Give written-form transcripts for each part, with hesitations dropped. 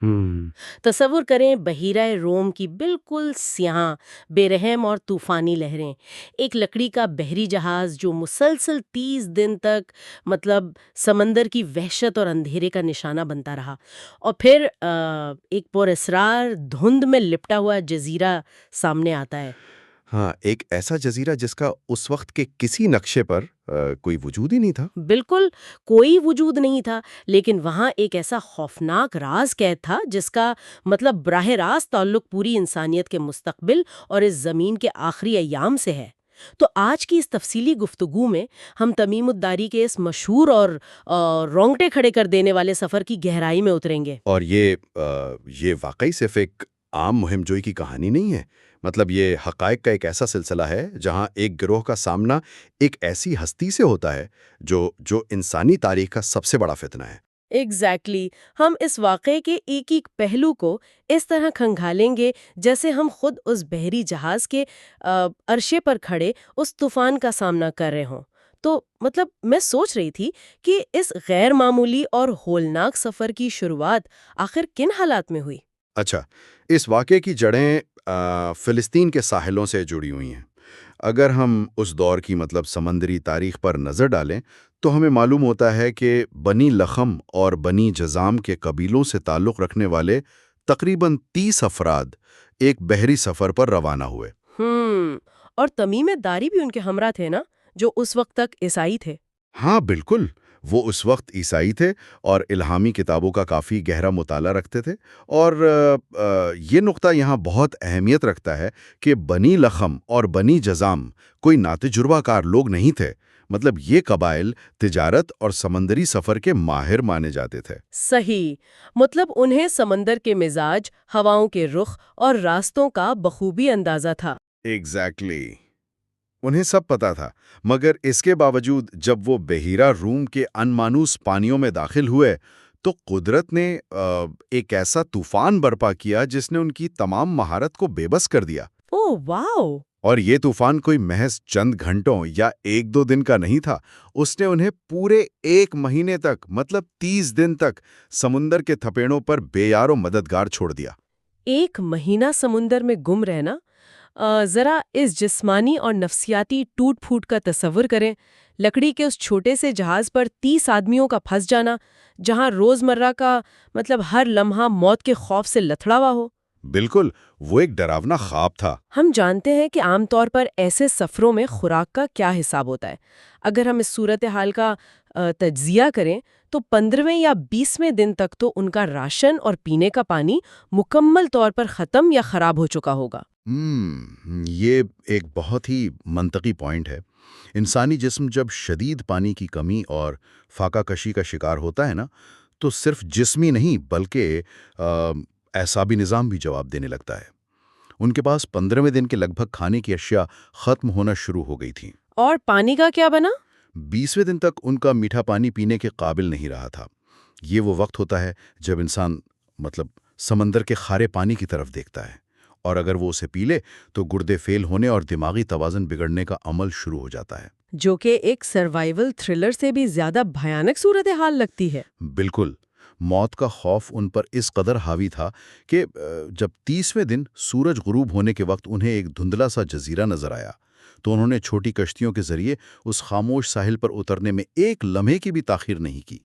ہوں۔ تصور کریں بحیرہ روم کی بالکل سیاہ، بے رحم اور طوفانی لہریں، ایک لکڑی کا بحری جہاز جو مسلسل 30 دن تک مطلب سمندر کی وحشت اور اندھیرے کا نشانہ بنتا رہا، اور پھر ایک پر اسرار دھند میں لپٹا ہوا جزیرہ سامنے آتا ہے۔ ہاں، ایک ایسا جزیرہ جس کا اس وقت کے کسی نقشے پر کوئی وجود ہی نہیں تھا۔ بالکل کوئی وجود نہیں تھا، لیکن وہاں ایک ایسا خوفناک راز قید تھا جس کا مطلب براہ راست تعلق پوری انسانیت کے مستقبل اور اس زمین کے آخری ایام سے ہے۔ تو آج کی اس تفصیلی گفتگو میں ہم تمیم الداری کے اس مشہور اور رونگٹے کھڑے کر دینے والے سفر کی گہرائی میں اتریں گے۔ اور یہ واقعی صرف ایک عام مہم جوئی کی کہانی نہیں ہے۔ مطلب یہ حقائق کا ایک ایسا سلسلہ ہے جہاں ایک گروہ کا سامنا ایک ایسی ہستی سے ہوتا ہے جو انسانی تاریخ کا سب سے بڑا فتنہ ہے۔ ایگزیکٹلی ہم اس واقعے کے ایک ایک پہلو کو اس طرح کھنگالیں گے جیسے ہم خود اس بحری جہاز کے عرشے پر کھڑے اس طوفان کا سامنا کر رہے ہوں۔ تو مطلب میں سوچ رہی تھی کہ اس غیر معمولی اور ہولناک سفر کی شروعات آخر کن حالات میں ہوئی؟ اچھا، اس واقعے کی جڑیں فلسطین کے ساحلوں سے جڑی ہوئی ہیں۔ اگر ہم اس دور کی مطلب سمندری تاریخ پر نظر ڈالیں تو ہمیں معلوم ہوتا ہے کہ بنی لخم اور بنی جزام کے قبیلوں سے تعلق رکھنے والے تقریباً 30 افراد ایک بحری سفر پر روانہ ہوئے۔ اور تمیم داری بھی ان کے ہمراہ تھے نا، جو اس وقت تک عیسائی تھے؟ ہاں بالکل، وہ اس وقت عیسائی تھے اور الہامی کتابوں کا کافی گہرا مطالعہ رکھتے تھے، اور یہ نقطہ یہاں بہت اہمیت رکھتا ہے کہ بنی لخم اور بنی جزام کوئی ناتجربہ کار لوگ نہیں تھے۔ مطلب یہ قبائل تجارت اور سمندری سفر کے ماہر مانے جاتے تھے۔ صحیح، مطلب انہیں سمندر کے مزاج، ہواؤں کے رخ اور راستوں کا بخوبی اندازہ تھا۔ ایگزیکٹلی، انہیں سب پتا تھا، مگر اس کے باوجود جب وہ بحیرہ روم کے انمانوس پانیوں میں داخل ہوئے تو قدرت نے ایک ایسا طوفان برپا کیا جس نے ان کی تمام مہارت کو بے بس کر دیا۔ اوہ واو! اور یہ طوفان کوئی محض چند گھنٹوں یا 1-2 دن کا نہیں تھا، اس نے انہیں پورے 1 مہینے تک مطلب 30 دن تک سمندر کے تھپیڑوں پر بے یار و مددگار چھوڑ دیا۔ 1 مہینہ سمندر میں گم رہنا، ذرا اس جسمانی اور نفسیاتی ٹوٹ پھوٹ کا تصور کریں۔ لکڑی کے اس چھوٹے سے جہاز پر 30 آدمیوں کا پھنس جانا، جہاں روزمرہ کا مطلب ہر لمحہ موت کے خوف سے لتھڑا ہوا ہو۔ بالکل، وہ ایک ڈراونا خواب تھا۔ ہم جانتے ہیں کہ عام طور پر ایسے سفروں میں خوراک کا کیا حساب ہوتا ہے۔ اگر ہم اس صورتحال کا تجزیہ کریں تو 15ویں یا 20ویں دن تک تو ان کا راشن اور پینے کا پانی مکمل طور پر ختم یا خراب ہو چکا ہوگا۔ یہ ایک بہت ہی منطقی پوائنٹ ہے۔ انسانی جسم جب شدید پانی کی کمی اور فاقہ کشی کا شکار ہوتا ہے نا، تو صرف جسمی نہیں بلکہ اعصابی نظام بھی جواب دینے لگتا ہے۔ ان کے پاس 15ویں دن کے لگ بھگ کھانے کی اشیاء ختم ہونا شروع ہو گئی تھیں۔ اور پانی کا کیا بنا؟ 20ویں دن تک ان کا میٹھا پانی پینے کے قابل نہیں رہا تھا۔ یہ وہ وقت ہوتا ہے جب انسان مطلب سمندر کے کھارے پانی کی طرف دیکھتا ہے، اور اگر وہ اسے پی لے تو گردے فیل ہونے اور دماغی توازن بگڑنے کا عمل شروع ہو جاتا ہے۔ جو کہ ایک سروائیول تھرلر سے بھی زیادہ بھیانک صورتحال لگتی ہے۔ بالکل، موت کا خوف ان پر اس قدر حاوی تھا کہ جب 30ویں دن سورج غروب ہونے کے وقت انہیں ایک دھندلا سا جزیرہ نظر آیا تو انہوں نے چھوٹی کشتیوں کے ذریعے اس خاموش ساحل پر اترنے میں ایک لمحے کی بھی تاخیر نہیں کی۔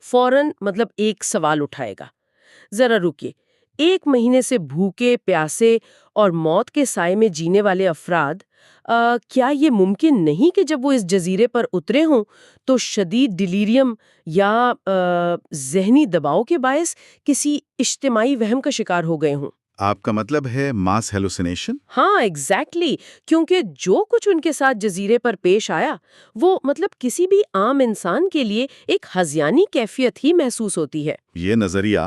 فوراً مطلب ایک سوال اٹھائے گا، ذرا رکیے، 1 مہینے سے بھوکے پیاسے اور موت کے سائے میں جینے والے افراد، کیا یہ ممکن نہیں کہ جب وہ اس جزیرے پر اترے ہوں تو شدید ڈیلیریم یا ذہنی دباؤ کے باعث کسی اجتماعی وہم کا شکار ہو گئے ہوں؟ آپ کا مطلب ہے ماس ہیلوسینیشن؟ ہاں ایگزیکٹلی، کیونکہ جو کچھ ان کے ساتھ جزیرے پر پیش آیا وہ مطلب کسی بھی عام انسان کے لیے ایک ہذیانی کیفیت ہی محسوس ہوتی ہے۔ یہ نظریہ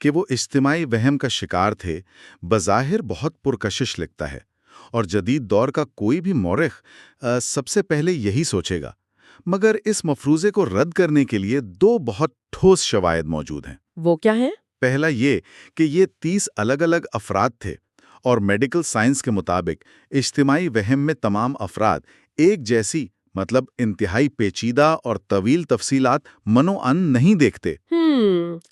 کہ وہ اجتماعی وہم کا شکار تھے بظاہر بہت پرکشش لگتا ہے، اور جدید دور کا کوئی بھی مورخ سب سے پہلے یہی سوچے گا، مگر اس مفروضے کو رد کرنے کے لیے 2 بہت ٹھوس شواہد موجود ہیں۔ وہ کیا ہیں؟ پہلا یہ کہ یہ 30 الگ الگ افراد تھے، اور میڈیکل سائنس کے مطابق اجتماعی وہم میں تمام افراد ایک جیسی مطلب انتہائی پیچیدہ اور طویل تفصیلات منو ان نہیں دیکھتے۔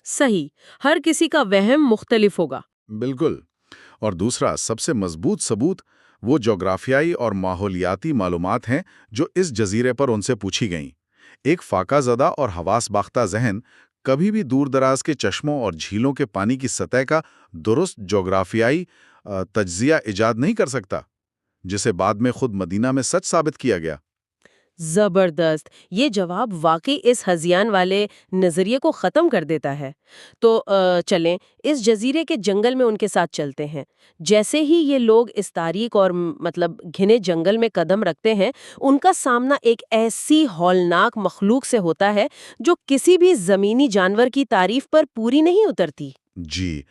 صحیح، ہر کسی کا وہم مختلف ہوگا۔ بالکل۔ اور دوسرا سب سے مضبوط ثبوت وہ جغرافیائی اور ماحولیاتی معلومات ہیں جو اس جزیرے پر ان سے پوچھی گئیں۔ ایک فاقہ زدہ اور حواس باختہ ذہن کبھی بھی دور دراز کے چشموں اور جھیلوں کے پانی کی سطح کا درست جغرافیائی تجزیہ ایجاد نہیں کر سکتا، جسے بعد میں خود مدینہ میں سچ ثابت کیا گیا۔ زبردست، یہ جواب واقعی اس ہذیان والے نظریے کو ختم کر دیتا ہے۔ تو چلیں اس جزیرے کے جنگل میں ان کے ساتھ چلتے ہیں۔ جیسے ہی یہ لوگ اس تاریک اور مطلب گھنے جنگل میں قدم رکھتے ہیں، ان کا سامنا ایک ایسی ہولناک مخلوق سے ہوتا ہے جو کسی بھی زمینی جانور کی تعریف پر پوری نہیں اترتی۔ جی،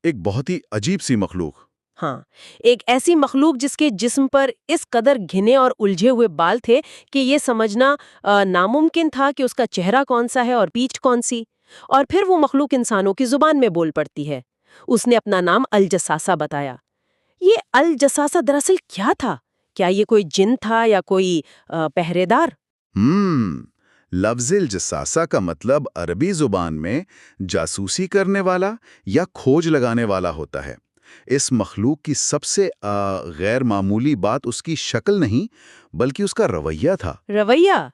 ایک بہت ہی عجیب سی مخلوق۔ ہاں، ایک ایسی مخلوق جس کے جسم پر اس قدر گھنے اور الجھے ہوئے بال تھے کہ یہ سمجھنا ناممکن تھا کہ اس کا چہرہ کون سا ہے اور پیٹھ کون سی۔ اور پھر وہ مخلوق انسانوں کی زبان میں بول پڑتی ہے۔ اس نے اپنا نام الجساسہ بتایا۔ یہ الجساسہ دراصل کیا تھا؟ کیا یہ کوئی جن تھا یا کوئی پہرے دار؟ لفظ الجساسہ کا مطلب عربی زبان میں جاسوسی کرنے والا یا کھوج لگانے والا ہوتا ہے۔ اس مخلوق کی سب سے غیر معمولی بات اس کی شکل نہیں بلکہ اس کا رویہ تھا۔ رویہ؟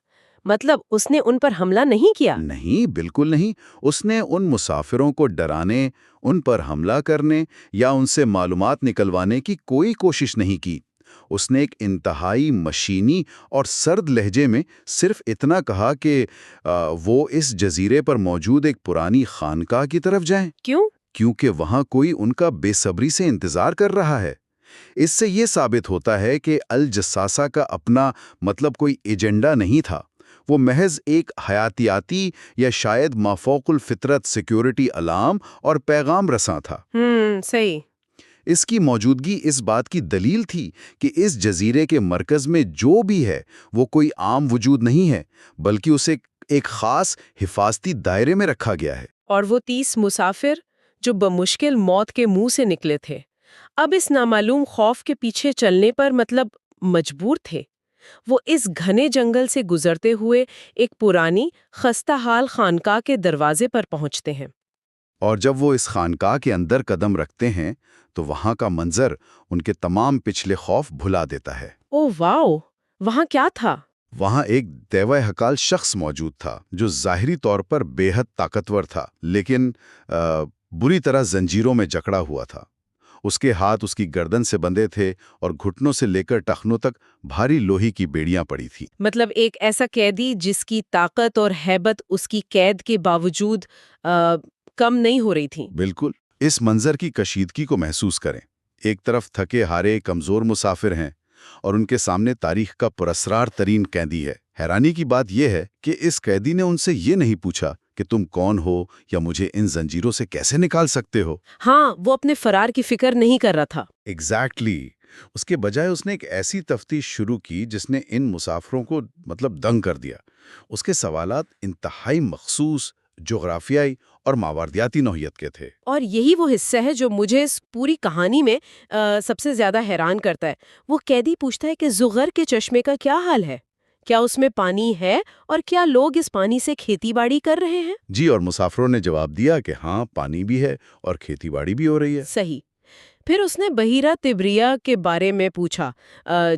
مطلب اس نے ان پر حملہ نہیں کیا؟ نہیں، بالکل نہیں۔ اس نے ان مسافروں کو ڈرانے، ان پر حملہ کرنے یا ان سے معلومات نکلوانے کی کوئی کوشش نہیں کی۔ اس نے ایک انتہائی مشینی اور سرد لہجے میں صرف اتنا کہا کہ وہ اس جزیرے پر موجود ایک پرانی خانقاہ کی طرف جائیں۔ کیوں؟ کیونکہ وہاں کوئی ان کا بے صبری سے انتظار کر رہا ہے۔ اس سے یہ ثابت ہوتا ہے کہ الجساسہ کا اپنا مطلب کوئی ایجنڈا نہیں تھا، وہ محض ایک حیاتیاتی یا شاید مافوق الفطرت سیکیورٹی الارم اور پیغام رساں تھا۔ صحیح۔ اس کی موجودگی اس بات کی دلیل تھی کہ اس جزیرے کے مرکز میں جو بھی ہے وہ کوئی عام وجود نہیں ہے، بلکہ اسے ایک خاص حفاظتی دائرے میں رکھا گیا ہے۔ اور وہ 30 مسافر جو بمشکل موت کے منہ سے نکلے تھے، اب اس نامعلوم خوف کے پیچھے چلنے پر مطلب مجبور تھے۔ وہ اس گھنے جنگل سے گزرتے ہوئے ایک پرانی خستہ حال خانقاہ کے دروازے پر پہنچتے ہیں۔ اور جب وہ اس خانقاہ کے اندر قدم رکھتے ہیں تو وہاں کا منظر ان کے تمام پچھلے خوف بھلا دیتا ہے۔ او واو! وہاں کیا تھا؟ وہاں ایک دیوہ حکال شخص موجود تھا جو ظاہری طور پر بے حد طاقتور تھا، لیکن بری طرح زنجیروں میں جکڑا ہوا تھا۔ اس کے ہاتھ اس کی گردن سے بندھے تھے اور گھٹنوں سے لے کر ٹخنوں تک بھاری لوہے کی بیڑیاں پڑی تھیں۔ مطلب ایک ایسا قیدی جس کی طاقت اور ہیبت اس کی قید کے باوجود کم نہیں ہو رہی تھی۔ بالکل۔ اس منظر کی کشیدگی کو محسوس کریں۔ ایک طرف تھکے ہارے کمزور مسافر ہیں اور ان کے سامنے تاریخ کا پراسرار ترین قیدی ہے۔ حیرانی کی بات یہ ہے کہ اس قیدی نے ان سے یہ نہیں پوچھا کہ تم کون ہو یا مجھے ان زنجیروں سے کیسے نکال سکتے ہو۔ ہاں، وہ اپنے فرار کی فکر نہیں کر رہا تھا۔ ایگزیکٹلی۔ اس کے بجائے اس نے ایک ایسی تفتیش شروع کی جس نے ان مسافروں کو دنگ کر دیا۔ اس کے سوالات انتہائی مخصوص، جغرافیائی اور ماوردیاتی نوعیت کے تھے۔ اور یہی وہ حصہ ہے جو مجھے اس پوری کہانی میں سب سے زیادہ حیران کرتا ہے۔ وہ قیدی پوچھتا ہے کہ زغر کے چشمے کا کیا حال ہے؟ کیا اس میں پانی ہے اور کیا لوگ اس پانی سے کھیتی باڑی کر رہے ہیں؟ جی، اور مسافروں نے جواب دیا کہ ہاں، پانی بھی ہے اور کھیتی باڑی بھی ہو رہی ہے۔ صحیح۔ پھر اس نے بحیرہ تبریہ کے بارے میں پوچھا،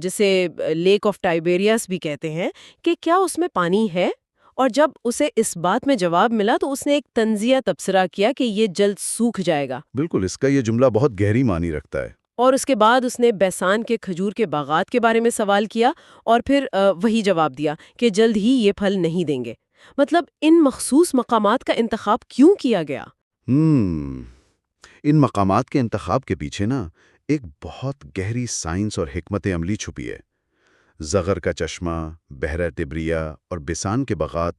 جسے لیک آف ٹائبیریاس بھی کہتے ہیں، کہ کیا اس میں پانی ہے؟ اور جب اسے اس بات میں جواب ملا تو اس نے ایک طنزیہ تبصرہ کیا کہ یہ جلد سوکھ جائے گا۔ بالکل، اس کا یہ جملہ بہت گہری معنی رکھتا ہے۔ اور اس کے بعد اس نے بیسان کے کھجور کے باغات کے بارے میں سوال کیا اور پھر وہی جواب دیا کہ جلد ہی یہ پھل نہیں دیں گے۔ مطلب ان مخصوص مقامات کا انتخاب کیوں کیا گیا؟ ان مقامات کے انتخاب کے پیچھے ایک بہت گہری سائنس اور حکمت عملی چھپی ہے۔ زغر کا چشمہ، بحیرہ تبریہ اور بیسان کے باغات،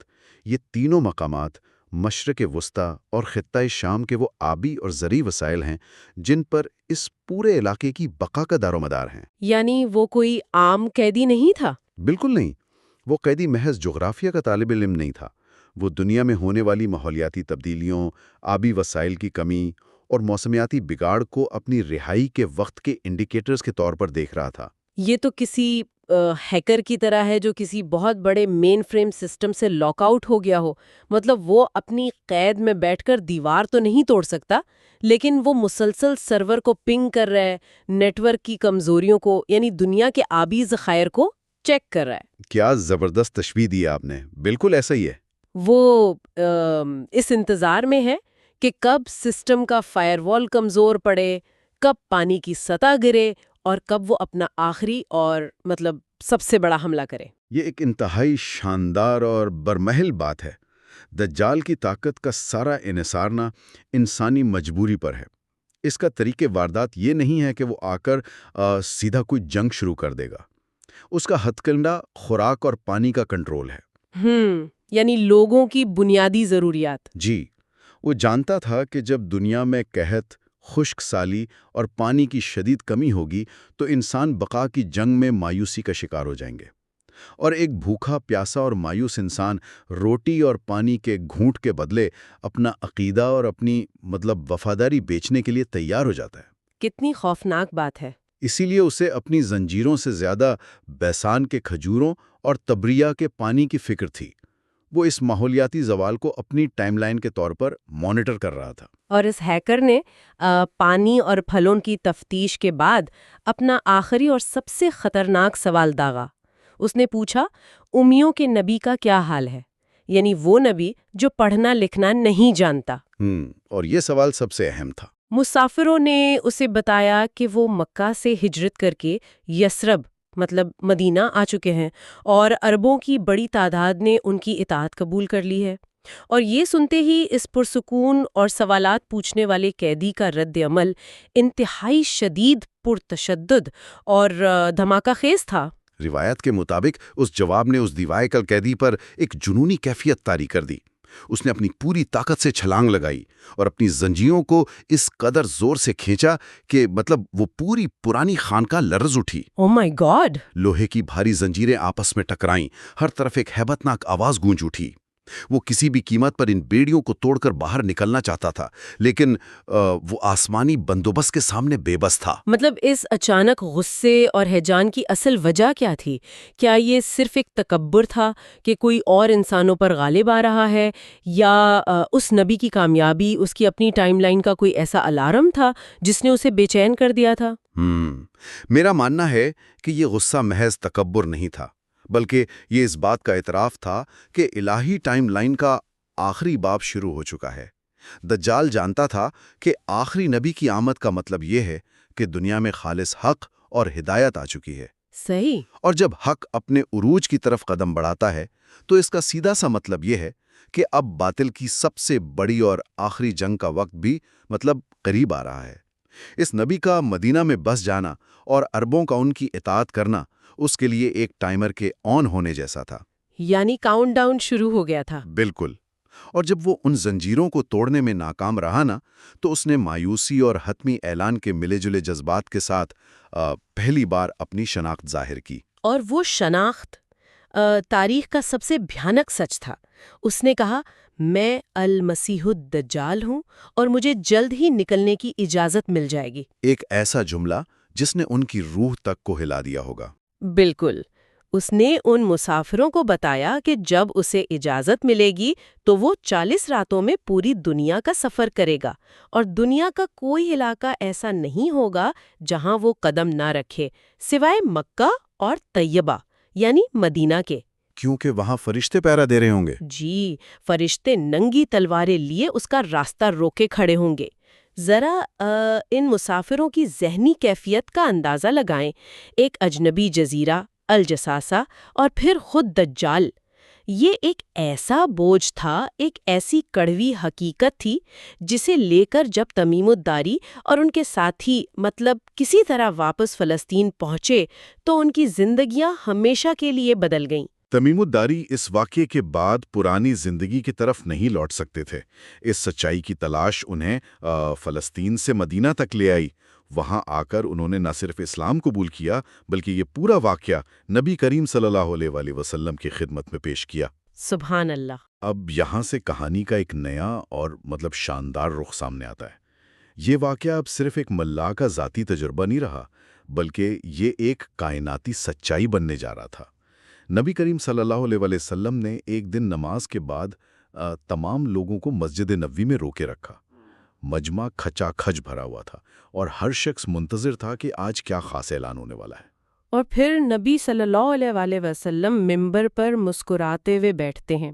یہ تینوں مقامات مشرق وسطیٰ اور خطہ شام کے وہ آبی اور زرعی وسائل ہیں جن پر اس پورے علاقے کی بقا کا دار و مدار ہیں۔ یعنی وہ کوئی عام قیدی نہیں تھا؟ بالکل نہیں۔ وہ قیدی محض جغرافیہ کا طالب علم نہیں تھا۔ وہ دنیا میں ہونے والی ماحولیاتی تبدیلیوں، آبی وسائل کی کمی اور موسمیاتی بگاڑ کو اپنی رہائی کے وقت کے انڈیکیٹرز کے طور پر دیکھ رہا تھا۔ یہ تو کسی ہیکر کی طرح ہے جو کسی بہت بڑے مین فریم سسٹم سے لاک آؤٹ ہو گیا ہو. مطلب وہ اپنی قید میں بیٹھ کر دیوار تو نہیں توڑ سکتا، لیکن وہ مسلسل سرور کو پنگ کر رہا ہے، نیٹ ورک کی کمزوریوں کو یعنی دنیا کے آبی ذخائر کو چیک کر رہا ہے. کیا زبردست تشبیہ دی آپ نے، بالکل ایسا ہی ہے۔ وہ اس انتظار میں ہے کہ کب سسٹم کا فائر وال کمزور پڑے، کب پانی کی سطح گرے اور کب وہ اپنا آخری اور مطلب سب سے بڑا حملہ کرے. یہ ایک انتہائی شاندار اور برمحل بات ہے۔ دجال کی طاقت کا سارا انحصار انسانی مجبوری پر ہے۔ اس کا طریقہ واردات یہ نہیں ہے کہ وہ آ کر سیدھا کوئی جنگ شروع کر دے گا۔ اس کا ہتھ کنڈا خوراک اور پانی کا کنٹرول ہے۔ یعنی لوگوں کی بنیادی ضروریات. جی، وہ جانتا تھا کہ جب دنیا میں قحط، خشک سالی اور پانی کی شدید کمی ہوگی تو انسان بقا کی جنگ میں مایوسی کا شکار ہو جائیں گے، اور ایک بھوکا پیاسا اور مایوس انسان روٹی اور پانی کے گھونٹ کے بدلے اپنا عقیدہ اور اپنی وفاداری بیچنے کے لیے تیار ہو جاتا ہے۔ کتنی خوفناک بات ہے۔ اسی لیے اسے اپنی زنجیروں سے زیادہ بیسان کے کھجوروں اور تبریہ کے پانی کی فکر تھی۔ وہ اس ماحولیاتی زوال کو اپنی ٹائم لائن کے طور پر مانیٹر کر رہا تھا۔ اور اس ہیکر نے پانی اور پھلوں کی تفتیش کے بعد اپنا آخری اور سب سے خطرناک سوال داغا۔ اس نے پوچھا، امیوں کے نبی کا کیا حال ہے؟ یعنی وہ نبی جو پڑھنا لکھنا نہیں جانتا۔ اور یہ سوال سب سے اہم تھا۔ مسافروں نے اسے بتایا کہ وہ مکہ سے ہجرت کر کے یثرب مدینہ آ چکے ہیں، اور عربوں کی بڑی تعداد نے ان کی اطاعت قبول کر لی ہے۔ اور یہ سنتے ہی اس پرسکون اور سوالات پوچھنے والے قیدی کا رد عمل انتہائی شدید، پرتشدد اور دھماکہ خیز تھا۔ روایت کے مطابق اس جواب نے اس دیوائے کل قیدی پر ایک جنونی کیفیت طاری کر دی۔ اس نے اپنی پوری طاقت سے چھلانگ لگائی اور اپنی زنجیروں کو اس قدر زور سے کھینچا کہ وہ پوری پرانی خانقاہ لرز اٹھی۔ او مائی گاڈ! لوہے کی بھاری زنجیریں آپس میں ٹکرائیں، ہر طرف ایک ہیبتناک آواز گونج اٹھی۔ وہ کسی بھی قیمت پر ان بیڑیوں کو توڑ کر باہر نکلنا چاہتا تھا، لیکن وہ آسمانی بندوبست کے سامنے بے بس تھا۔ اس اچانک غصے اور ہیجان کی اصل وجہ کیا تھی؟ کیا یہ صرف ایک تکبر تھا کہ کوئی اور انسانوں پر غالب آ رہا ہے، یا اس نبی کی کامیابی اس کی اپنی ٹائم لائن کا کوئی ایسا الارم تھا جس نے اسے بے چین کر دیا تھا؟ میرا ماننا ہے کہ یہ غصہ محض تکبر نہیں تھا، بلکہ یہ اس بات کا اعتراف تھا کہ الہی ٹائم لائن کا آخری باب شروع ہو چکا ہے۔ دجال جانتا تھا کہ آخری نبی کی آمد کا مطلب یہ ہے کہ دنیا میں خالص حق اور ہدایت آ چکی ہے۔ صحیح۔ اور جب حق اپنے عروج کی طرف قدم بڑھاتا ہے تو اس کا سیدھا سا مطلب یہ ہے کہ اب باطل کی سب سے بڑی اور آخری جنگ کا وقت بھی قریب آ رہا ہے۔ اس نبی کا مدینہ میں بس جانا اور عربوں کا ان کی اطاعت کرنا اس کے لیے ایک ٹائمر کے آن ہونے جیسا تھا۔ یعنی کاؤنٹ ڈاؤن شروع ہو گیا تھا۔ بالکل۔ اور جب وہ ان زنجیروں کو توڑنے میں ناکام رہا تو اس نے مایوسی اور حتمی اعلان کے ملے جلے جذبات کے ساتھ پہلی بار اپنی شناخت ظاہر کی۔ اور وہ شناخت تاریخ کا سب سے بھیانک سچ تھا۔ اس نے کہا، میں المسیح الدجال ہوں اور مجھے جلد ہی نکلنے کی اجازت مل جائے گی۔ ایک ایسا جملہ جس نے ان کی روح تک کو ہلا دیا ہوگا۔ بالکل۔ اس نے ان مسافروں کو بتایا کہ جب اسے اجازت ملے گی تو وہ 40 راتوں میں پوری دنیا کا سفر کرے گا، اور دنیا کا کوئی علاقہ ایسا نہیں ہوگا جہاں وہ قدم نہ رکھے سوائے مکہ اور طیبہ یعنی مدینہ کے۔ کیونکہ وہاں فرشتے پہرا دے رہے ہوں گے۔ جی، فرشتے ننگی تلواریں لیے اس کا راستہ روکے کھڑے ہوں گے۔ ذرا ان مسافروں کی ذہنی کیفیت کا اندازہ لگائیں۔ ایک اجنبی جزیرہ، الجساسہ، اور پھر خود دجال۔ یہ ایک ایسا بوجھ تھا، ایک ایسی کڑوی حقیقت تھی جسے لے کر جب تمیم الداری اور ان کے ساتھی کسی طرح واپس فلسطین پہنچے تو ان کی زندگیاں ہمیشہ کے لیے بدل گئیں۔ تمیم الداری اس واقعے کے بعد پرانی زندگی کی طرف نہیں لوٹ سکتے تھے۔ اس سچائی کی تلاش انہیں فلسطین سے مدینہ تک لے آئی۔ وہاں آ کر انہوں نے نہ صرف اسلام قبول کیا بلکہ یہ پورا واقعہ نبی کریم صلی اللہ علیہ وآلہ وسلم کی خدمت میں پیش کیا۔ سبحان اللہ۔ اب یہاں سے کہانی کا ایک نیا اور شاندار رخ سامنے آتا ہے۔ یہ واقعہ اب صرف ایک ملا کا ذاتی تجربہ نہیں رہا، بلکہ یہ ایک کائناتی سچائی بننے جا رہا تھا۔ نبی کریم صلی اللہ علیہ وسلم نے ایک دن نماز کے بعد تمام لوگوں کو مسجد نبوی میں روکے رکھا۔ مجمع کھچا کھچ بھرا ہوا تھا اور ہر شخص منتظر تھا کہ آج کیا خاص اعلان ہونے والا ہے۔ اور پھر نبی صلی اللہ علیہ وسلم ممبر پر مسکراتے ہوئے بیٹھتے ہیں۔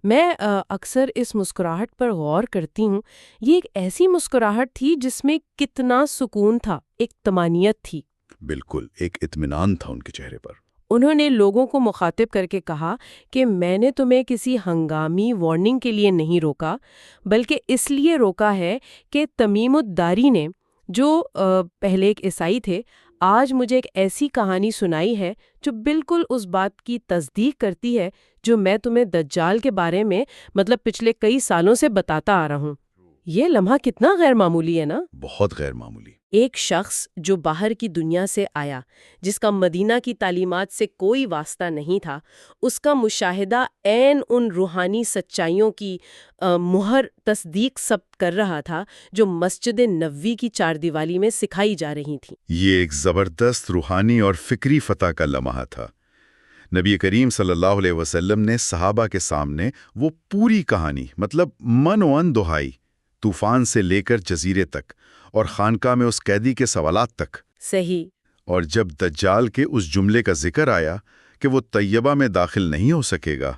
میں اکثر اس مسکراہٹ پر غور کرتی ہوں۔ یہ ایک ایسی مسکراہٹ تھی جس میں کتنا سکون تھا، ایک طمانینت تھی۔ بالکل، ایک اطمینان تھا ان کے چہرے پر۔ انہوں نے لوگوں کو مخاطب کر کے کہا کہ میں نے تمہیں کسی ہنگامی وارننگ کے لیے نہیں روکا، بلکہ اس لیے روکا ہے کہ تمیم الداری نے، جو پہلے ایک عیسائی تھے، آج مجھے ایک ایسی کہانی سنائی ہے جو بالکل اس بات کی تصدیق کرتی ہے جو میں تمہیں دجال کے بارے میں پچھلے کئی سالوں سے بتاتا آ رہا ہوں۔ یہ لمحہ کتنا غیر معمولی ہے نا؟ بہت غیر معمولی۔ ایک شخص جو باہر کی دنیا سے آیا، جس کا مدینہ کی تعلیمات سے کوئی واسطہ نہیں تھا، اس کا مشاہدہ عین ان روحانی سچائیوں کی مہر تصدیق ثبت کر رہا تھا جو مسجد نبوی کی چاردیوالی میں سکھائی جا رہی تھیں۔ یہ ایک زبردست روحانی اور فکری فتح کا لمحہ تھا۔ نبی کریم صلی اللہ علیہ وسلم نے صحابہ کے سامنے وہ پوری کہانی، من و ان دہائی، طوفان سے لے کر جزیرے تک اور خانقاہ میں اس قیدی کے سوالات تک۔ صحیح۔ اور جب دجال کے اس جملے کا ذکر آیا کہ وہ طیبہ میں داخل نہیں ہو سکے گا،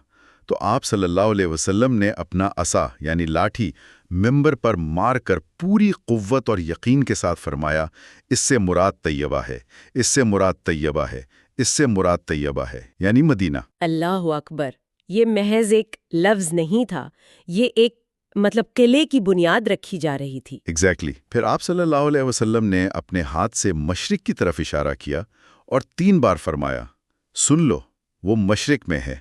تو آپ صلی اللہ علیہ وسلم نے اپنا عصا یعنی لاٹھی ممبر پر مار کر پوری قوت اور یقین کے ساتھ فرمایا، اس سے مراد طیبہ ہے، اس سے مراد طیبہ ہے، اس سے مراد طیبہ ہے، یعنی مدینہ۔ اللہ اکبر! یہ محض ایک لفظ نہیں تھا، یہ ایک قلعے کی بنیاد رکھی جا رہی تھی۔ ایگزیکٹلی۔ پھر آپ صلی اللہ علیہ وسلم نے اپنے ہاتھ سے مشرق کی طرف اشارہ کیا اور 3 بار فرمایا، سن لو، وہ مشرق میں ہے،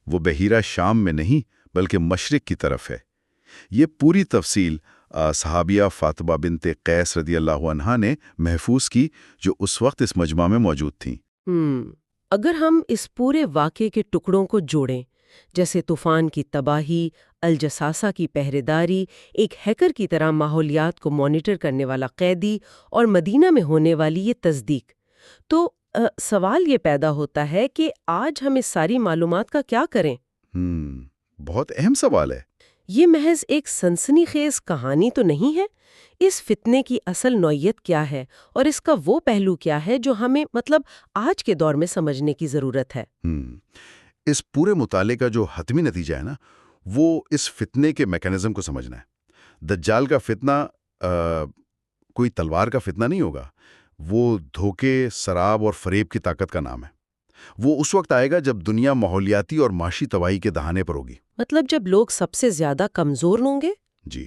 وہ بحیرہ شام میں نہیں بلکہ مشرق کی طرف ہے۔ یہ پوری تفصیل صحابیہ فاطمہ بنت قیس رضی اللہ عنہا نے محفوظ کی، جو اس وقت اس مجمع میں موجود تھیں۔ اگر ہم اس پورے واقعے کے ٹکڑوں کو جوڑیں، جیسے طوفان کی تباہی، الجساسہ کی پہرے داری، ایک ہیکر کی طرح ماحولیات کو مانیٹر کرنے والا قیدی، اور مدینہ میں ہونے والی یہ تصدیق، تو سوال یہ پیدا ہوتا ہے کہ آج ہم اس ساری معلومات کا کیا کریں؟ بہت اہم سوال ہے۔ یہ محض ایک سنسنی خیز کہانی تو نہیں ہے۔ اس فتنے کی اصل نوعیت کیا ہے اور اس کا وہ پہلو کیا ہے جو ہمیں آج کے دور میں سمجھنے کی ضرورت ہے؟ اس پورے مطالعے کا جو حتمی نتیجہ ہے نا، وہ اس فتنے کے میکانزم کو سمجھنا ہے۔ دجال کا فتنہ کوئی تلوار کا فتنہ نہیں ہوگا، وہ دھوکے، سراب اور فریب کی طاقت کا نام ہے۔ وہ اس وقت آئے گا جب دنیا ماحولیاتی اور معاشی تباہی کے دہانے پر ہوگی۔ جب لوگ سب سے زیادہ کمزور ہوں گے؟ جی،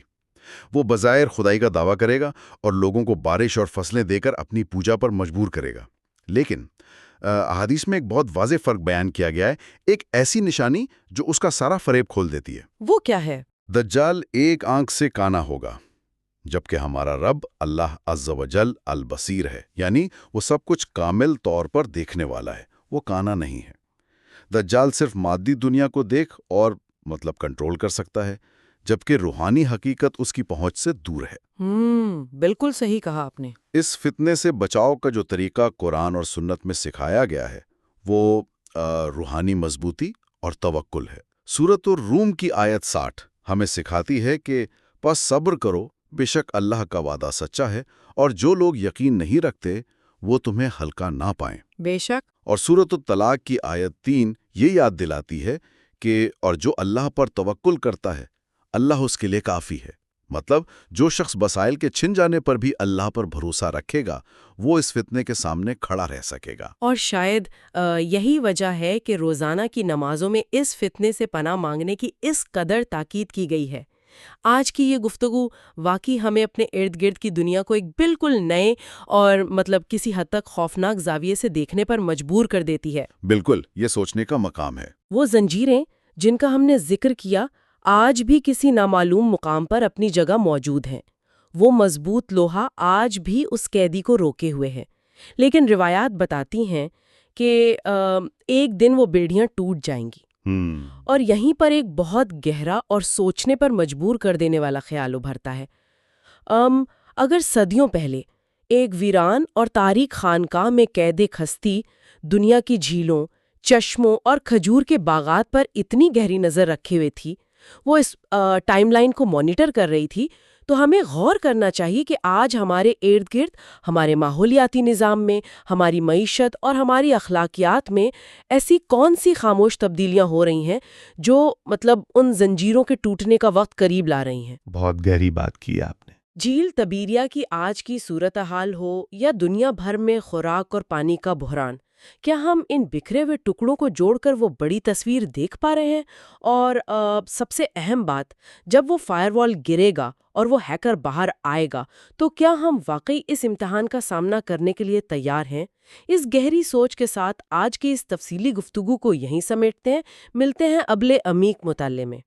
وہ بظاہر خدائی کا دعویٰ کرے گا اور لوگوں کو بارش اور فصلیں دے کر اپنی پوجا پر مجبور کرے گا۔ لیکن احادیث میں ایک بہت واضح فرق بیان کیا گیا ہے، ایک ایسی نشانی جو اس کا سارا فریب کھول دیتی ہے۔ وہ کیا ہے؟ دجال ایک آنکھ سے کانا ہوگا، جبکہ ہمارا رب اللہ عز و جل البصیر ہے، یعنی وہ سب کچھ کامل طور پر دیکھنے والا ہے، وہ کانا نہیں ہے۔ دجال صرف مادی دنیا کو دیکھ اور کنٹرول کر سکتا ہے، جبکہ روحانی حقیقت اس کی پہنچ سے دور ہے۔ بالکل صحیح کہا آپ نے۔ اس فتنے سے بچاؤ کا جو طریقہ قرآن اور سنت میں سکھایا گیا ہے، وہ روحانی مضبوطی اور توکل ہے۔ سورۃ الروم کی آیت 60 ہمیں سکھاتی ہے کہ پس صبر کرو، بے شک اللہ کا وعدہ سچا ہے، اور جو لوگ یقین نہیں رکھتے وہ تمہیں ہلکا نہ پائیں۔ بے شک۔ اور سورۃ الطلاق کی آیت 3 یہ یاد دلاتی ہے کہ اور جو اللہ پر توکل کرتا ہے، اللہ اس کے لیے کافی ہے۔ جو شخص وسائل کے چھن جانے پر بھی اللہ پر بھروسہ رکھے گا، وہ اس فتنے کے سامنے کھڑا رہ سکے گا۔ اور شاید یہی وجہ ہے کہ روزانہ کی نمازوں میں اس فتنے سے پناہ مانگنے کی اس قدر تاکید کی گئی ہے۔ آج کی یہ گفتگو واقعی ہمیں اپنے ارد گرد کی دنیا کو ایک بالکل نئے اور کسی حد تک خوفناک زاویے سے دیکھنے پر مجبور کر دیتی ہے۔ بالکل، یہ سوچنے کا مقام ہے۔ وہ زنجیریں جن کا ہم نے ذکر کیا، آج بھی کسی نامعلوم مقام پر اپنی جگہ موجود ہیں۔ وہ مضبوط لوہا آج بھی اس قیدی کو روکے ہوئے ہے، لیکن روایات بتاتی ہیں کہ ایک دن وہ بیڑیاں ٹوٹ جائیں گی۔ اور یہیں پر ایک بہت گہرا اور سوچنے پر مجبور کر دینے والا خیال ابھرتا ہے۔ اگر صدیوں پہلے ایک ویران اور تاریک خانقاہ میں قید ایک ہستی دنیا کی جھیلوں، چشموں اور کھجور کے باغات پر اتنی گہری نظر رکھے ہوئے تھی، وہ اس ٹائم لائن کو مانیٹر کر رہی تھی، تو ہمیں غور کرنا چاہیے کہ آج ہمارے ارد گرد، ہمارے ماحولیاتی نظام میں، ہماری معیشت اور ہماری اخلاقیات میں ایسی کون سی خاموش تبدیلیاں ہو رہی ہیں جو ان زنجیروں کے ٹوٹنے کا وقت قریب لا رہی ہیں۔ بہت گہری بات کی آپ نے۔ جھیل تبیریا کی آج کی صورتحال ہو یا دنیا بھر میں خوراک اور پانی کا بحران، کیا ہم ان بکھرے ہوئے ٹکڑوں کو جوڑ کر وہ بڑی تصویر دیکھ پا رہے ہیں؟ اور سب سے اہم بات، جب وہ فائر وال گرے گا اور وہ ہیکر باہر آئے گا تو کیا ہم واقعی اس امتحان کا سامنا کرنے کے لیے تیار ہیں؟ اس گہری سوچ کے ساتھ آج کی اس تفصیلی گفتگو کو یہیں سمیٹتے ہیں۔ ملتے ہیں اگلے عمیق مطالعے میں۔